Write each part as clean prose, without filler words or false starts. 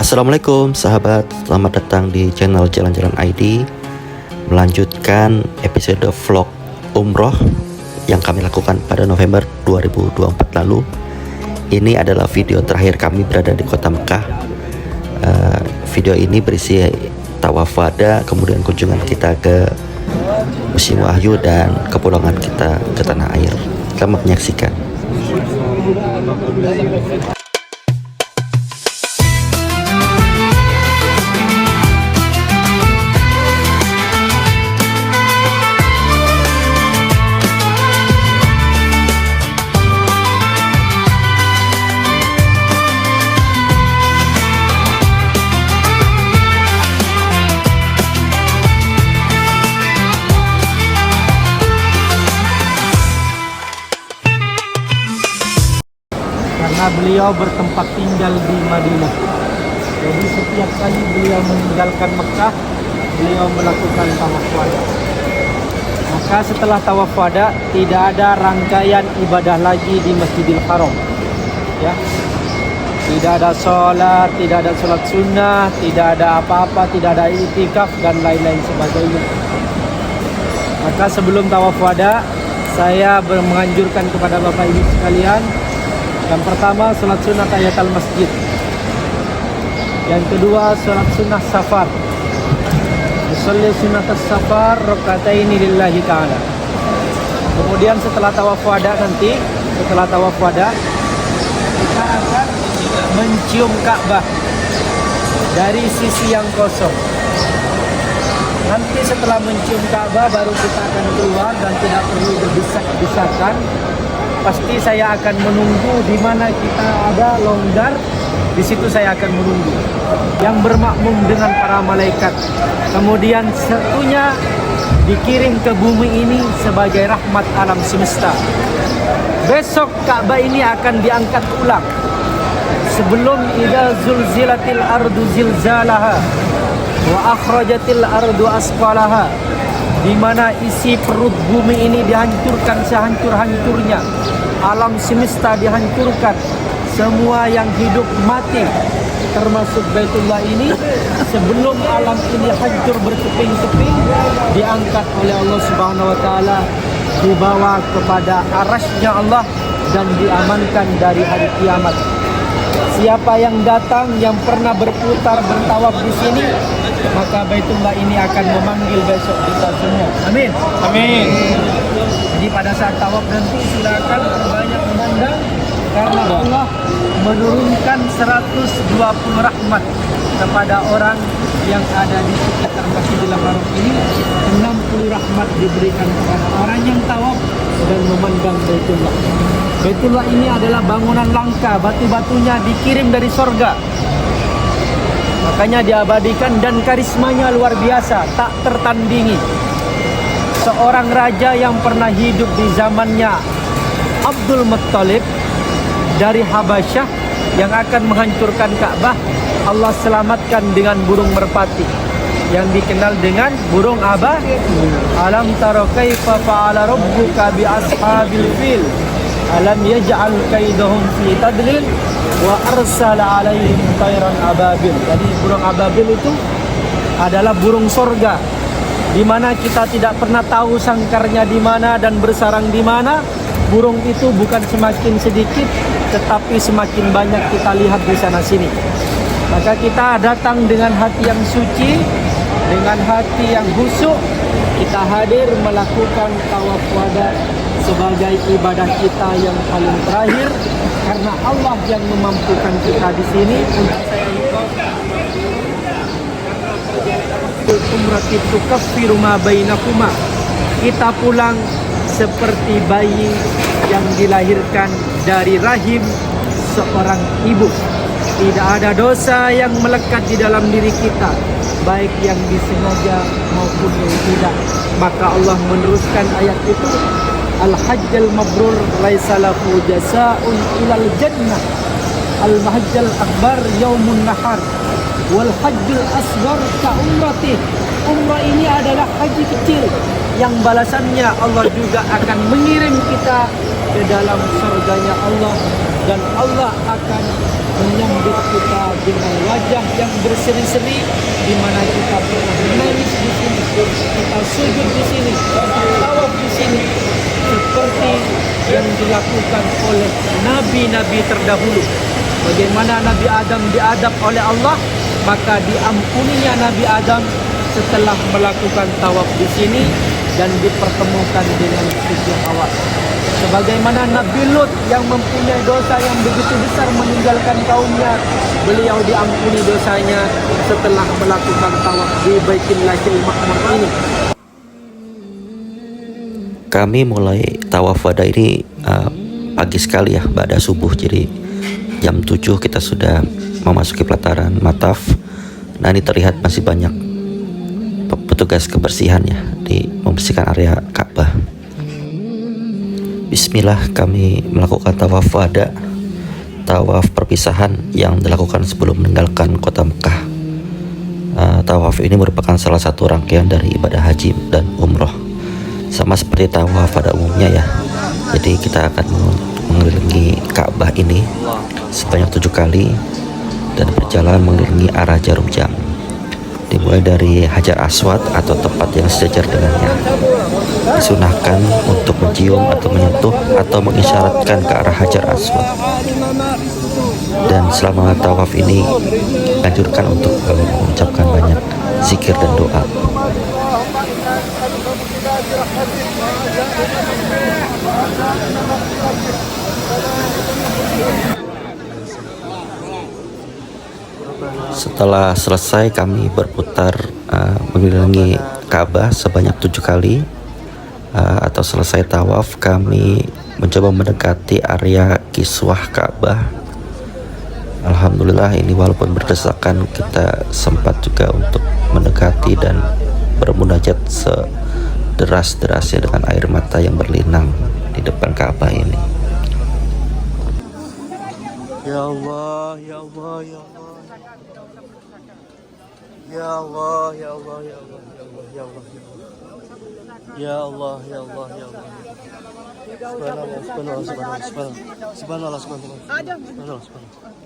Assalamualaikum sahabat, selamat datang di channel Jalan-Jalan ID. Melanjutkan episode vlog umroh yang kami lakukan pada November 2024 lalu. Ini adalah video terakhir kami berada di kota Mekah. Video ini berisi tawaf wada, kemudian kunjungan kita ke Museum Wahyu dan kepulangan kita ke tanah air. Selamat menyaksikan. Karena beliau bertempat tinggal di Madinah. Jadi setiap kali beliau meninggalkan Mekah, beliau melakukan tawaf wada. Maka setelah tawaf wada, tidak ada rangkaian ibadah lagi di Masjidil Haram. Ya. Tidak ada sholat, tidak ada sholat sunnah, tidak ada apa-apa, tidak ada i'tikaf dan lain-lain sebagainya. Maka sebelum tawaf wada, saya menganjurkan kepada Bapak Ibu sekalian, yang pertama, sholat sunnah tahiyatul masjid. Yang kedua, sholat sunnah safar. Sholat sunnah safar rakataini lillahi ta'ala. Kemudian setelah tawaf wada nanti, kita akan mencium Ka'bah dari sisi yang kosong. Nanti setelah mencium Ka'bah baru kita akan keluar dan tidak perlu berdesak-desakan. Pasti saya akan menunggu di mana kita ada longgar, di situ saya akan menunggu. Yang bermakmum dengan para malaikat. Kemudian satunya dikirim ke bumi ini sebagai rahmat alam semesta. Besok Ka'bah ini akan diangkat ulang. Sebelum idza zulzilatil ardu zilzalaha wa akhrajatil ardu asqalaha, di mana isi perut bumi ini dihancurkan sehancur-hancurnya, alam semesta dihancurkan, semua yang hidup mati, termasuk Baitullah ini. Sebelum alam ini hancur berkeping-keping, diangkat oleh Allah Subhanahu wa taala, dibawa kepada arasy-Nya Allah dan diamankan dari hari kiamat. Siapa yang datang yang pernah berputar bertawaf di sini, maka Baitullah ini akan memanggil besok kita semua. Amin. Amin. Jadi pada saat tawaf nanti silakan perbanyak memandang, karena Allah menurunkan 120 rahmat kepada orang yang ada di sekitar Masjidil Haram ini. 60 rahmat diberikan kepada orang yang tawaf dan memandang Baitullah. Baitullah ini adalah bangunan langka, batu-batunya dikirim dari sorga. Makanya diabadikan dan karismanya luar biasa, tak tertandingi. Seorang raja yang pernah hidup di zamannya Abdul Muttalib dari Habasyah yang akan menghancurkan Ka'bah, Allah selamatkan dengan burung merpati yang dikenal dengan burung apa? Alam tara kaifa fa'ala rabbuka bi ashabil fil alam yaj'al kaidahum fi tadlil wa arsala alaihim tayran ababil. Jadi burung ababil itu adalah burung sorga, di mana kita tidak pernah tahu sangkarnya di mana dan bersarang di mana. Burung itu bukan semakin sedikit, tetapi semakin banyak kita lihat di sana sini. Maka kita datang dengan hati yang suci, dengan hati yang khusyuk, kita hadir melakukan tawaf wada sebagai ibadah kita yang paling terakhir, karena Allah yang memampukan kita di sini. Untuk saya umrah itu kafiru ma bainakuma. Kita pulang seperti bayi yang dilahirkan dari rahim seorang ibu. Tidak ada dosa yang melekat di dalam diri kita, baik yang disengaja maupun yang tidak. Maka Allah meneruskan ayat itu, Al-Hajjal Mabrur laisa lahu jazaa'un ilal jannah. Al-Hajjal Akbar yaumun nahar wal hajjul asghar ka umratih. Umrah ini adalah haji kecil yang balasannya Allah juga akan mengirim kita ke dalam surganya Allah, dan Allah akan menyambut kita dengan wajah yang berseri-seri, di mana kita pernah menangis di sini, kita sujud di sini, kita tawaf di sini, seperti yang dilakukan oleh nabi-nabi terdahulu. Bagaimana Nabi Adam diadab oleh Allah, maka diampuninya Nabi Adam setelah melakukan tawaf di sini dan dipertemukan dengan Siti Hawa. Sebagaimana Nabi Lut yang mempunyai dosa yang begitu besar meninggalkan kaumnya, beliau diampuni dosanya setelah melakukan tawaf di Baitullahil Ma'mur ini. Kami mulai tawaf wada ini pagi sekali ya, pada subuh. Jadi jam 7 kita sudah memasuki pelataran Mataf. Nah, ini terlihat masih banyak petugas kebersihan ya, di membersihkan area Ka'bah. Bismillah, kami melakukan tawaf wada, tawaf perpisahan yang dilakukan sebelum meninggalkan kota Mekah. Tawaf ini merupakan salah satu rangkaian dari ibadah haji dan umroh, sama seperti tawaf pada umumnya ya. Jadi kita akan mengelilingi Ka'bah ini sebanyak 7 kali dan berjalan mengelilingi arah jarum jam, dimulai dari Hajar Aswad atau tempat yang sejajar dengannya. Disunahkan untuk mencium atau menyentuh atau mengisyaratkan ke arah Hajar Aswad. Dan selama tawaf ini anjurkan untuk mengucapkan banyak zikir dan doa. Setelah selesai kami berputar mengelilingi Ka'bah sebanyak 7 kali. Atau selesai tawaf, kami mencoba mendekati area kiswah Ka'bah. Alhamdulillah, ini walaupun berdesakan, kita sempat juga untuk mendekati dan bermunajat sederas-derasnya dengan air mata yang berlinang di depan Ka'bah ini. Ya Allah, ya Allah, ya Allah. Ya Allah, ya Allah, ya Allah, ya Allah, ya Allah, ya Allah. Ya Allah, ya Allah. Subhanallah, subhanallah, subhanallah, subhanallah, subhanallah, subhanallah,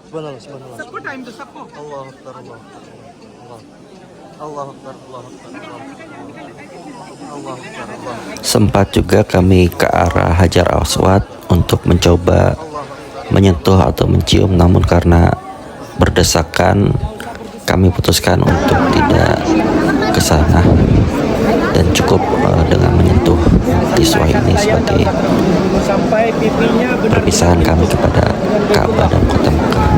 subhanallah, subhanallah. सबको टाइम दो सबको Allah Akbar, Allah Akbar, Allah Akbar, Allah Akbar, Allah Akbar, Allah. Sempat juga kami ke arah Hajar Aswad untuk mencoba menyentuh atau mencium, namun karena berdesakan kami putuskan untuk tidak ke sana dan cukup dengan menyentuh kiswah ini sebagai perpisahan kami kepada Ka'bah dan kota Mekah.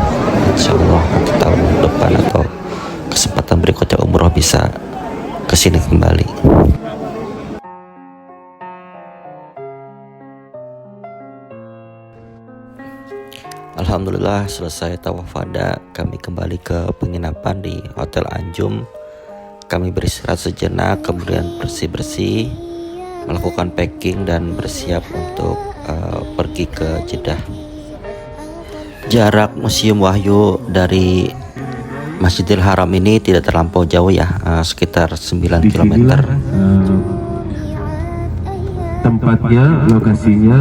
Insyaallah untuk tahun depan atau kesempatan berikutnya umroh bisa kesini kembali. Alhamdulillah, selesai tawaf wada, kami kembali ke penginapan di Hotel Anjum. Kami beristirahat sejenak, kemudian bersih-bersih, melakukan packing dan bersiap untuk pergi ke Jeddah. Jarak Museum Wahyu dari Masjidil Haram ini tidak terlampau jauh ya, sekitar 9 km. Tempatnya, lokasinya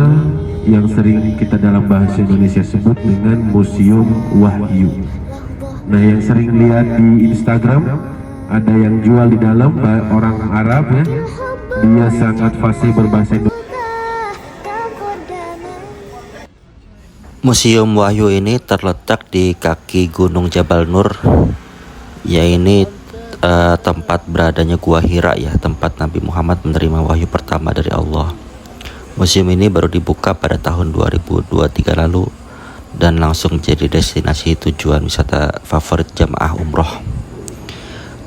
yang sering kita dalam bahasa Indonesia sebut dengan Museum Wahyu. Nah, yang sering lihat di Instagram, ada yang jual di dalam, orang Arab ya, dia sangat fasih berbahasa Indonesia. Museum Wahyu ini terletak di kaki Gunung Jabal Nur, ya ini tempat beradanya Gua Hira ya, tempat Nabi Muhammad menerima wahyu pertama dari Allah. Museum ini baru dibuka pada tahun 2023 lalu dan langsung jadi destinasi tujuan wisata favorit jamaah umroh.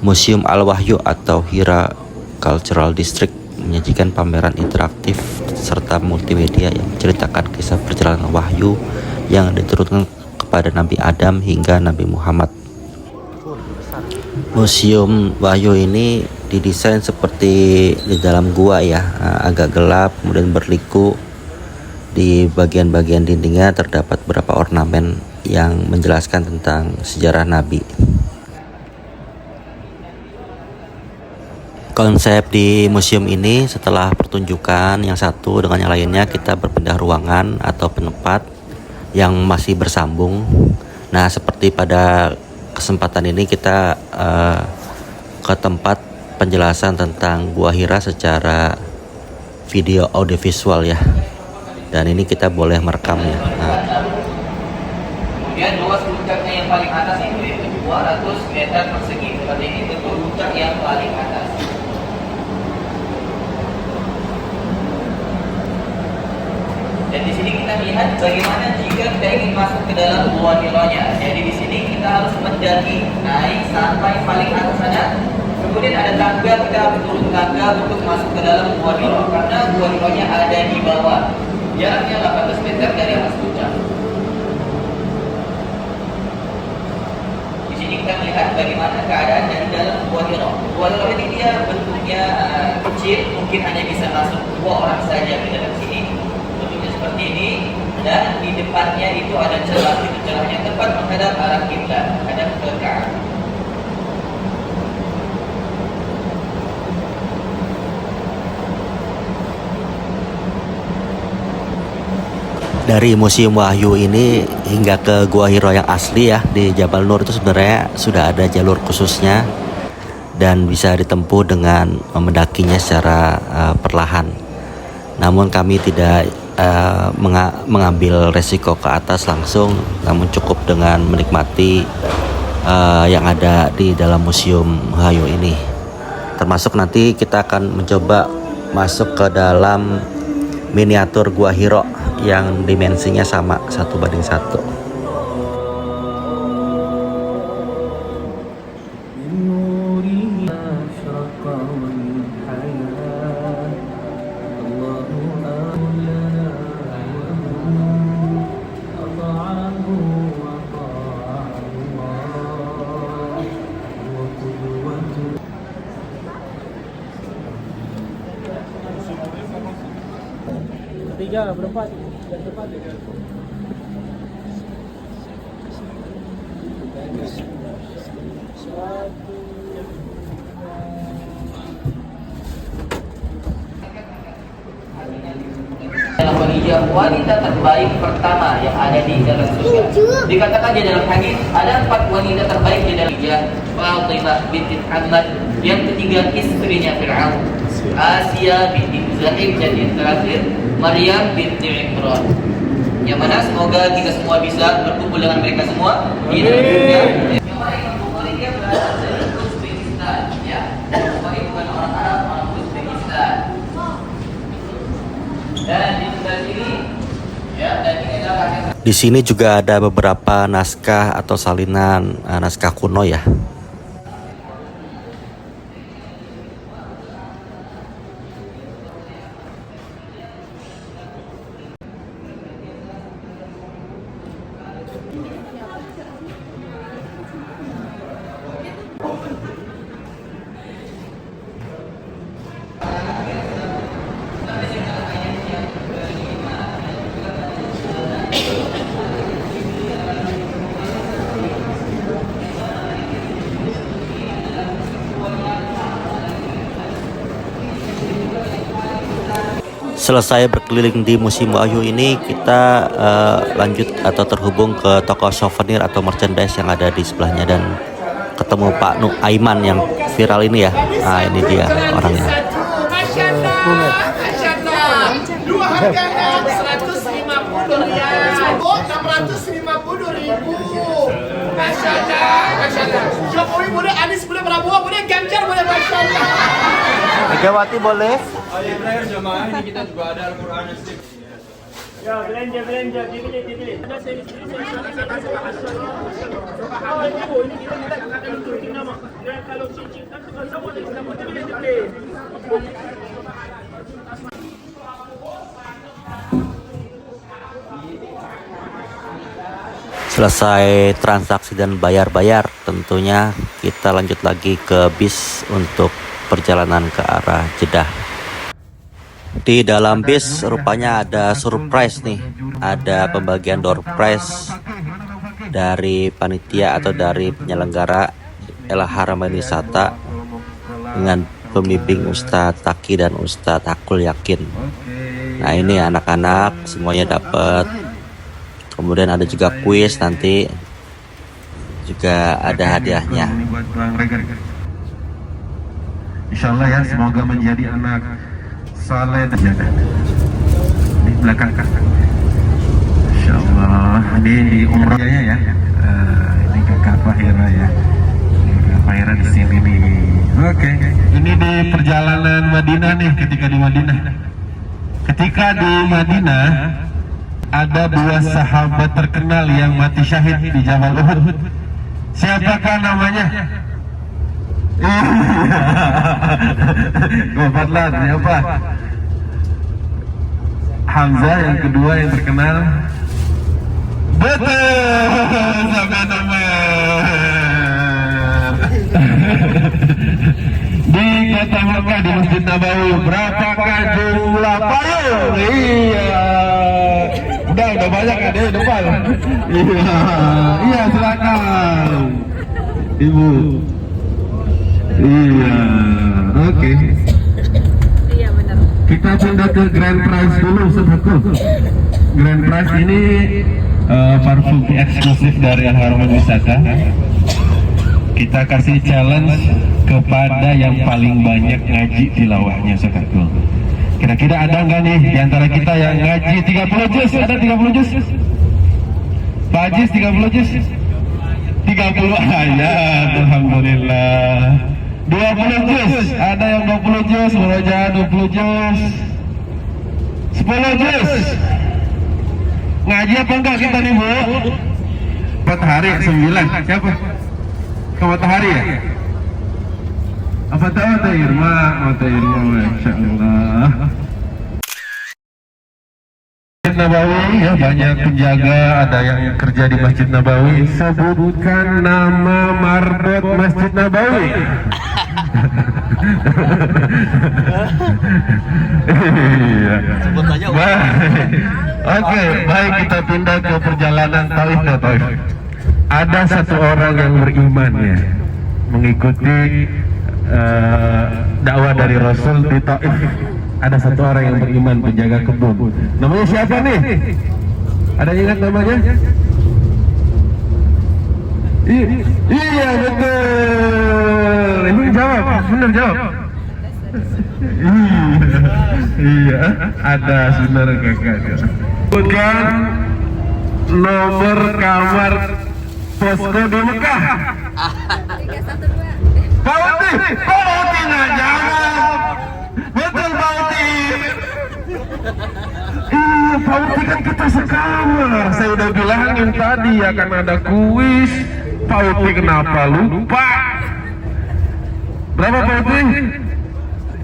Museum Al-Wahyu atau Hira Cultural District menyajikan pameran interaktif serta multimedia yang menceritakan kisah perjalanan wahyu yang diturunkan kepada Nabi Adam hingga Nabi Muhammad. Museum Wahyu ini didesain seperti di dalam gua ya, agak gelap, kemudian berliku. Di bagian-bagian dindingnya terdapat beberapa ornamen yang menjelaskan tentang sejarah Nabi. Konsep di museum ini, setelah pertunjukan yang satu dengan yang lainnya, kita berpindah ruangan atau tempat yang masih bersambung Nah, seperti pada kesempatan ini kita ke tempat penjelasan tentang Gua Hira secara video audiovisual ya. Dan ini kita boleh merekamnya. Kemudian luas puncaknya yang paling atas itu 200 meter persegi. Seperti ini bentuk puncak yang paling atas. Dan di sini kita lihat bagaimana jika kita ingin masuk ke dalam Gua Hira-nya. Jadi di sini kita harus mendaki naik sampai paling atas sana. Kemudian ada tangga, kita harus turun tangga untuk masuk ke dalam Gua Hira karena Gua Hira-nya ada di bawah. Jaraknya 18 meter dari atas puncak. Di sini kita melihat bagaimana keadaan dari dalam Gua Hira. Gua Hira ini dia bentuknya kecil, mungkin hanya bisa masuk 2 orang saja ke dalam sini. Seperti ini, dan di depannya itu ada celah, itu celahnya tepat menghadap arah kiblat, menghadap ke Ka'bah. Dari Museum Wahyu ini hingga ke Gua Hira yang asli ya di Jabal Nur itu sebenarnya sudah ada jalur khususnya dan bisa ditempuh dengan mendakinya secara perlahan. Namun kami tidak mengambil resiko ke atas langsung, namun cukup dengan menikmati yang ada di dalam Museum Wahyu ini. Termasuk nanti kita akan mencoba masuk ke dalam miniatur Gua Hira yang dimensinya sama 1:1. Tiga, berempat. Wanita terbaik pertama yang ada di dalam surga. Dikatakan di dalam hadis ada 4 wanita terbaik di dalam surga. Fatimah binti Muhammad, yang ketiga istrinya Fir'aun, Asia binti Zahim, dan yang terakhir Maryam binti Imran. Yang mana semoga kita semua bisa berkumpul dengan mereka semua di dalam surga. Yang mana Imam Bukhari dia berasal dari Uzbekistan, ya. Imam Bukhari bukan orang Arab, orang Uzbekistan. Dan di sebelah sini, ya, dan ini adalah Di sini juga ada beberapa naskah atau salinan naskah kuno ya. Selesai berkeliling di Museum Wahyu ini, kita lanjut atau terhubung ke toko souvenir atau merchandise yang ada di sebelahnya dan ketemu Pak Nuk Aiman yang viral ini ya. Nah, ini dia orangnya. Dua harganya 150 rial. Oh, 650.000. Masya Allah. Jokowi boleh, Anies boleh, Prabowo boleh, Ganjar boleh, Masya Allah. Megawati boleh? Ya, belanja, dipilih. Ada saya oh, ini kita akan turutin nama. Dan kalau cincin, sama dipilih. Selesai transaksi dan bayar-bayar, tentunya kita lanjut lagi ke bis untuk perjalanan ke arah Jeddah. Di dalam bis rupanya ada surprise nih, ada pembagian door prize dari panitia atau dari penyelenggara El Haramain Wisata dengan pembimbing Ustadz Taki dan Ustadz Akul Yakin. Nah, ini anak-anak semuanya dapat. Kemudian ada juga kuis nanti juga ada hadiahnya. Ini buat Bang Regan. Insya Allah ya, semoga menjadi anak saleh dan jaga. Di belakang kakak. Insya Allah, ini di umrahnya ya. Ini kakak Fahira ya. Kakak Fahira di sini nih. Oke. Ini di perjalanan Madinah nih, ketika di Madinah. Ketika di Madinah ada dua sahabat terkenal yang mati syahid di Jabal Uhud. Siapakah namanya? Gopatlah, siapa? Hamzah yang kedua yang terkenal. Betul, sampai nomor. Di kota Mekah di Masjid Nabawi, berapakah jumlah payung? Iya. Udah banyak ada di depan. Iya, silakan. Ibu. Iya, oke. Iya benar. Kita pindah ke Grand Prize dulu, saudaraku. Grand Prize ini parfum eksklusif dari Al Haramain Wisata. Kita kasih challenge kepada yang paling banyak ngaji tilawahnya, saudaraku. Kira-kira ada nggak nih di antara kita yang ngaji 30 juz? Ada 30 juz? Pak Ajis 30 juz? 30 ayat, alhamdulillah. 20 juz, ada yang 20 juz, murojaah 20 juz. 10 juz. Ngaji apa enggak kita nih, Bu? Matahari 9, siapa? Ke Matahari ya? Apa tahu Mata Irma? Mata Irma, Masya Allah. Masjid Nabawi ya, banyak penjaga, ada yang kerja di Masjid Nabawi. Sebutkan nama marbot Masjid Nabawi. Iya. Oke, baik, kita pindah ke perjalanan Taif ke Taif. Ada satu orang yang beriman ya, mengikuti dakwah dari Rasul di Taif. Ada satu orang yang beriman, penjaga kebun. Namanya siapa nih? Ada yang ingat namanya? Iya betul. Ibu jawab, benar jawab. Iya, ada saudara kakak. Bukan nomor kamar posko di Mekah. 312. Pak Uti nggak jawab. Betul Pak Uti. Iya Pak Uti, kan kita sekamar. Saya udah bilangin tadi akan ada kuis. Pak Uti kenapa lupa? Berapa Pak Uti?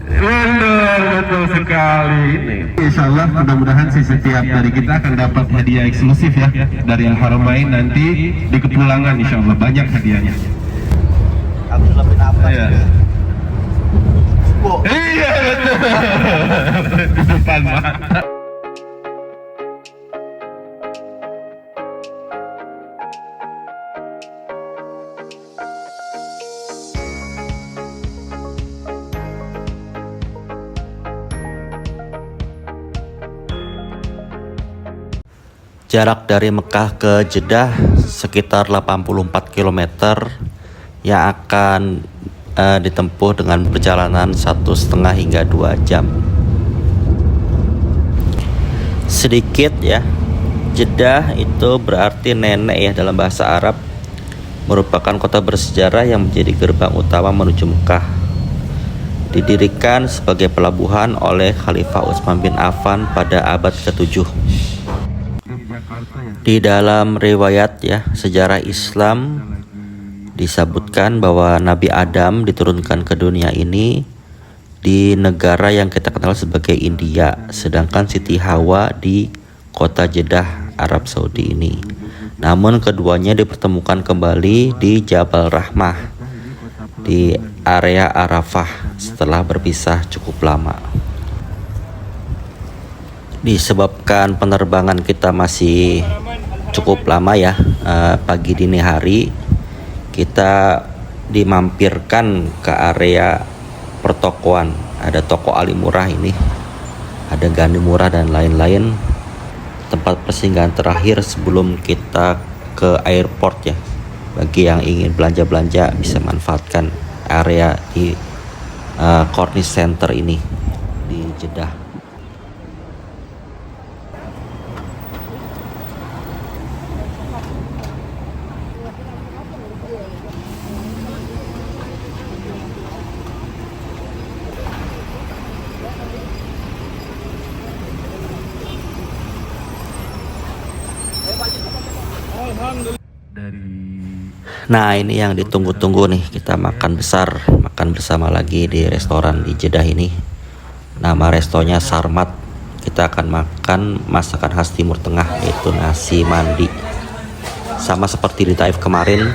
Betul sekali ini. Insya Allah mudah-mudahan setiap dari kita akan dapat hadiah eksklusif ya dari Al Haramain nanti di kepulangan. Insya Allah banyak hadiahnya. Aku lebih apa? Iya. Iya betul. Di depan mata. Jarak dari Mekah ke Jeddah sekitar 84 km yang akan ditempuh dengan perjalanan 1,5 hingga 2 jam. Sedikit ya, Jeddah itu berarti nenek ya dalam bahasa Arab, merupakan kota bersejarah yang menjadi gerbang utama menuju Mekah. Didirikan sebagai pelabuhan oleh Khalifah Utsman bin Affan pada abad ke-7. Di dalam riwayat ya sejarah Islam disebutkan bahwa Nabi Adam diturunkan ke dunia ini di negara yang kita kenal sebagai India, sedangkan Siti Hawa di kota Jeddah, Arab Saudi ini. Namun keduanya dipertemukan kembali di Jabal Rahmah di area Arafah setelah berpisah cukup lama. Disebabkan penerbangan kita masih cukup lama ya, pagi dini hari kita dimampirkan ke area pertokoan. Ada toko Ali Murah ini, ada Gani Murah dan lain-lain, tempat persinggahan terakhir sebelum kita ke airport ya, Bagi yang ingin belanja-belanja bisa manfaatkan area di Corniche Center ini di Jeddah. Nah, ini yang ditunggu-tunggu nih, kita makan bersama lagi di restoran di Jeddah ini. Nama restonya Sarmat. Kita akan makan masakan khas Timur Tengah, yaitu nasi mandi. Sama seperti di Taif kemarin,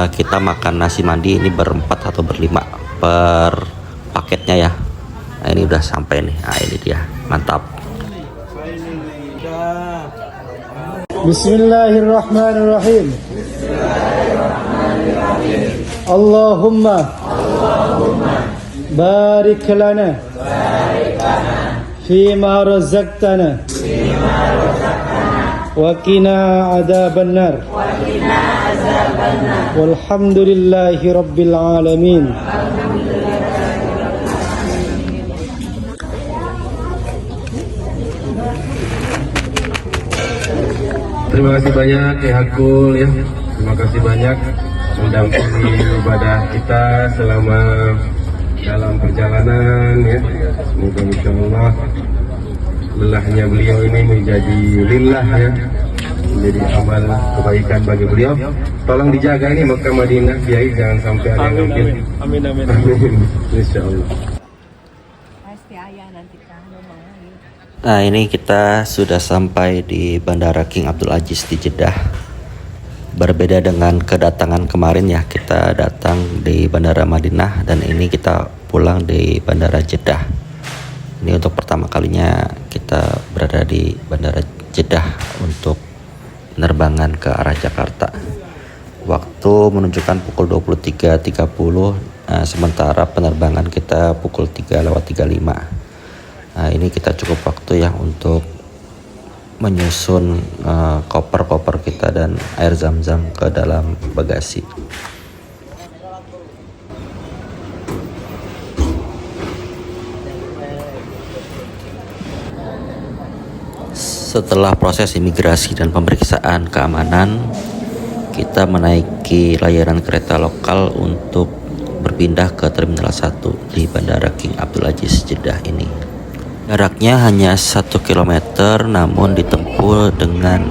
kita makan nasi mandi ini berempat atau berlima per paketnya ya. Nah, ini udah sampai nih. Nah, ini dia, mantap. Bismillahirrahmanirrahim. Allahumma barik lana fima razaqtana wa qina adzaban nar walhamdulillahi rabbil alamin. Terima kasih banyak ya Hakul ya. Terima kasih banyak mendampingi ibadah kita selama dalam perjalanan ya. Semoga insyaallah lelahnya beliau ini menjadi lillah ya, menjadi amal kebaikan bagi beliau. Tolong dijaga ini Mekah Madinah Kiai, jangan sampai ada yang ngambil. Amin amin amin. Insyaallah. Pasti ayah nanti kan ngomong. Nah, ini kita sudah sampai di Bandara King Abdul Aziz di Jeddah. Berbeda dengan kedatangan kemarin ya, kita datang di Bandara Madinah dan ini kita pulang di Bandara Jeddah. Ini untuk pertama kalinya kita berada di Bandara Jeddah untuk penerbangan ke arah Jakarta. Waktu menunjukkan pukul 23.30, sementara penerbangan kita pukul 3:35. Nah, ini kita cukup waktu ya untuk menyusun koper-koper kita dan air zam-zam ke dalam bagasi. Setelah proses imigrasi dan pemeriksaan keamanan, kita menaiki layanan kereta lokal untuk berpindah ke Terminal 1 di Bandara King Abdul Aziz Jeddah ini. Jaraknya hanya 1 km, namun ditempuh dengan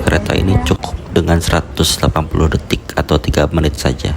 kereta ini cukup dengan 180 detik atau 3 menit saja.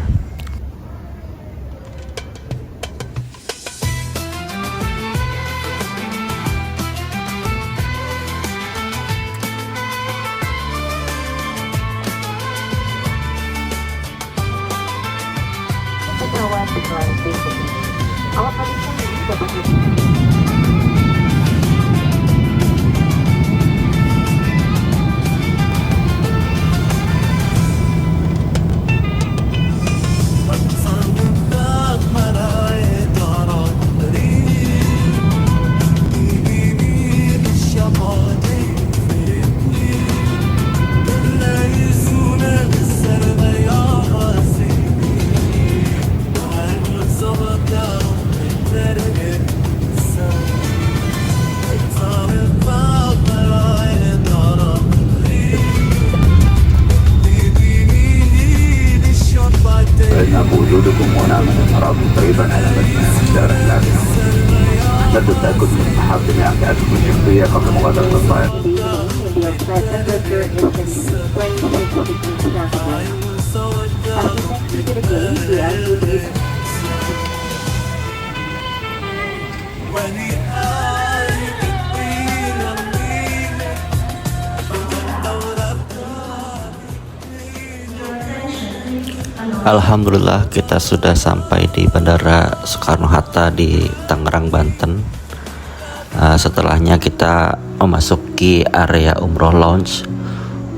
وجودكم هنا من أراضي طيبة على مدينة الدار الآخرة. لابد التأكد من محاكم أعدادكم الشخصية قبل مغادرة الطائرة. Alhamdulillah kita sudah sampai di Bandara Soekarno-Hatta di Tangerang, Banten. Setelahnya kita memasuki area Umroh Lounge.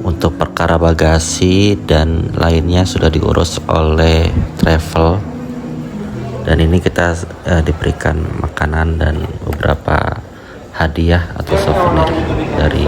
Untuk perkara bagasi dan lainnya sudah diurus oleh travel. Dan ini kita diberikan makanan dan beberapa hadiah atau souvenir dari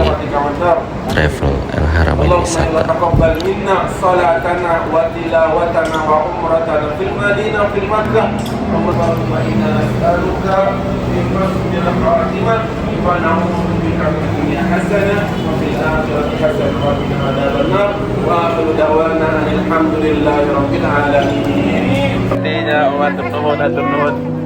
travel El Haramain Wisata. Taqabbal minna salatana wa tilawatana wa umratana fil Madinah fil Makkah. Allahumma inna nas'aluka husnul khatimah wa na'udzu bika min dunya hasanah wa fil akhirati hasanah wa qina adzabannar wa akhiru da'wana alhamdulillahi rabbil alamin. Tidak wa tuhun